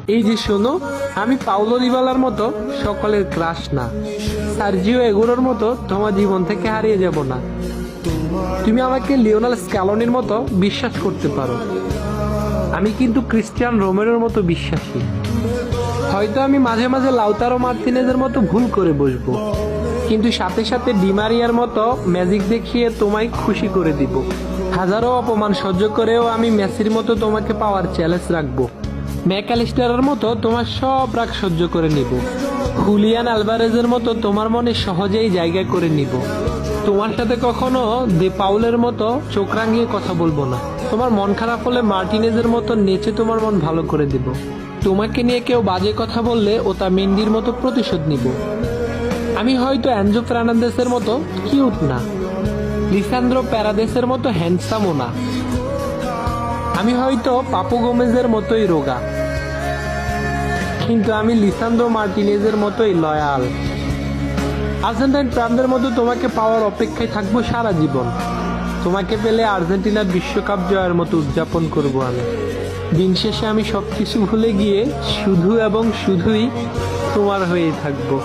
এই যে শোনো, আমি পাউলো দিবালার মতো সকলের ক্রাশ না, সার্জিও এগুলোর মতো তোমার জীবন থেকে হারিয়ে যাব না। তুমি আমাকে লিওনেল স্ক্যালোনির মতো বিশ্বাস করতে পারো, আমি কিন্তু ক্রিস্টিয়ান রোমেরোর মতো বিশ্বাসী। হয়তো আমি মাঝে মাঝে লাউতারো মার্তিনেজের মতো ভুল করে বসবো, কিন্তু সাথে সাথে ডিমারিয়ার মতো ম্যাজিক দেখিয়ে তোমায় খুশি করে দিব। হাজারো অপমান সহ্য করেও আমি মেসির মতো তোমাকে পাওয়ার চ্যালেঞ্জ রাখবো। ম্যাকঅ্যালিস্টারের মতো তোমার সব রাগ সহ্য করে নিব। হুলিয়ান আলভারেজের মতো তোমার মনে সহজেই জায়গা করে নিব। তোমার সাথে কখনো দে পাউলের মতো চোখ রাঙিয়ে কথা বলবো না। তোমার মন খারাপ হলে মার্টিনেজের মতো নেচে তোমার মন ভালো করে দিব। তোমাকে নিয়ে কেউ বাজে কথা বললে ও তা মেন্ডির মতো প্রতিশোধ নিব। আমি হয়তো অ্যানজো ফার্নান্দেসের মতো কিউট না, লিসান্দ্রো প্যারাদেসের মতো হ্যান্ডসামও না, আমি হয়তো পাপু গোমেজের মতোই রোগা, কিন্তু আমি লিসান্দ্রো মার্টিনেজের মতোই লয়াল। আর্জেন্টাইন প্রাণদের মতো তোমাকে পাওয়ার অপেক্ষায় থাকবো সারা জীবন। তোমাকে পেলে আর্জেন্টিনার বিশ্বকাপ জয়ের মতো উদযাপন করব আমি। দিন শেষে আমি সবকিছু ভুলে গিয়ে শুধু এবং শুধুই তোমার হয়ে থাকবো।